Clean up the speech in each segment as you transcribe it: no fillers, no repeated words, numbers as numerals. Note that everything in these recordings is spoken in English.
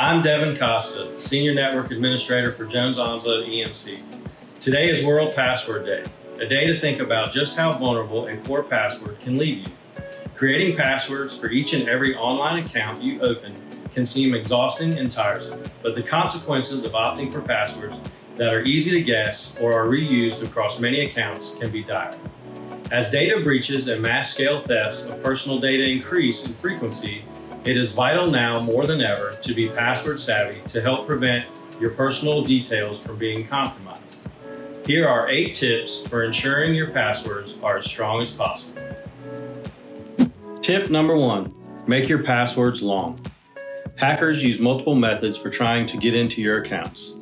I'm Devin Costa, Senior Network Administrator for Jones Onslow EMC. Today is World Password Day, a day to think about just how vulnerable a poor password can leave you. Creating passwords for each and every online account you open can seem exhausting and tiresome, but the consequences of opting for passwords that are easy to guess or are reused across many accounts can be dire. As data breaches and mass-scale thefts of personal data increase in frequency, it is vital now more than ever to be password savvy to help prevent your personal details from being compromised. Here are 8 tips for ensuring your passwords are as strong as possible. Tip number 1, make your passwords long. Hackers use multiple methods for trying to get into your accounts.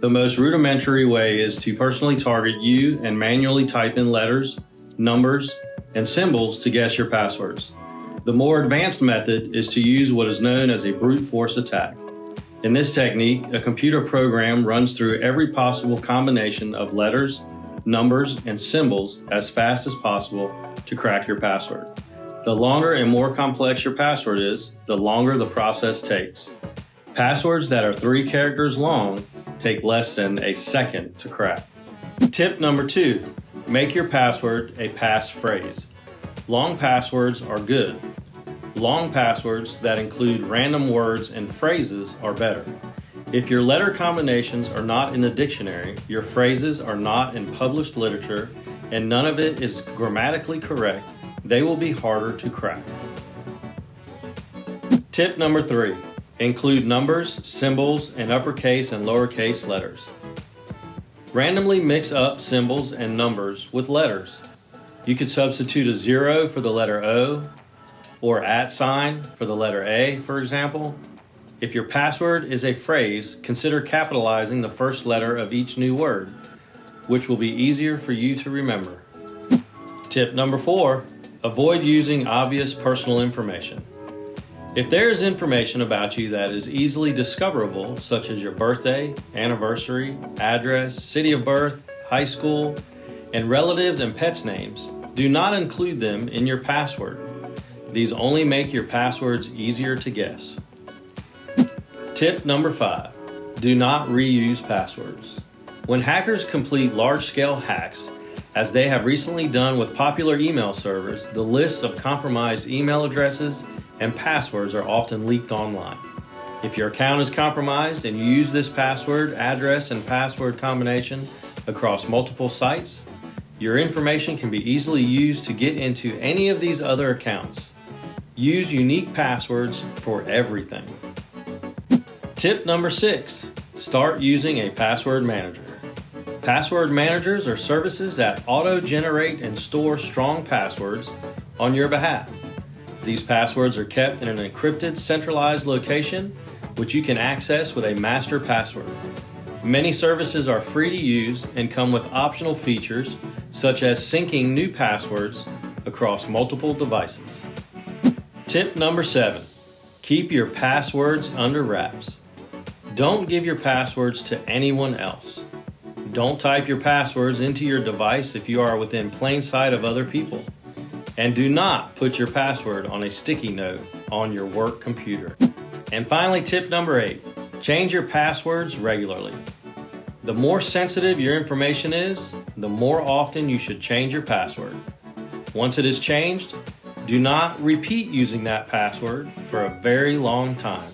The most rudimentary way is to personally target you and manually type in letters, numbers, and symbols to guess your passwords. The more advanced method is to use what is known as a brute force attack. In this technique, a computer program runs through every possible combination of letters, numbers, and symbols as fast as possible to crack your password. The longer and more complex your password is, the longer the process takes. Passwords that are 3 characters long take less than a second to crack. Tip number 2, make your password a passphrase. Long passwords are good. Long passwords that include random words and phrases are better. If your letter combinations are not in the dictionary, your phrases are not in published literature, and none of it is grammatically correct, they will be harder to crack. Tip number 3, include numbers, symbols, and uppercase and lowercase letters. Randomly mix up symbols and numbers with letters. You could substitute a 0 for the letter O, or @ for the letter A, for example. If your password is a phrase, consider capitalizing the first letter of each new word, which will be easier for you to remember. Tip number 4, avoid using obvious personal information. If there is information about you that is easily discoverable, such as your birthday, anniversary, address, city of birth, high school, and relatives and pets' names, do not include them in your password. These only make your passwords easier to guess. Tip number 5, do not reuse passwords. When hackers complete large-scale hacks, as they have recently done with popular email servers, the lists of compromised email addresses and passwords are often leaked online. If your account is compromised and you use this password, address, and password combination across multiple sites, your information can be easily used to get into any of these other accounts. Use unique passwords for everything. Tip number 6, start using a password manager. Password managers are services that auto-generate and store strong passwords on your behalf. These passwords are kept in an encrypted, centralized location, which you can access with a master password. Many services are free to use and come with optional features, such as syncing new passwords across multiple devices. Tip number 7, keep your passwords under wraps. Don't give your passwords to anyone else. Don't type your passwords into your device if you are within plain sight of other people. And do not put your password on a sticky note on your work computer. And finally, tip number 8, change your passwords regularly. The more sensitive your information is, the more often you should change your password. Once it is changed, do not repeat using that password for a very long time.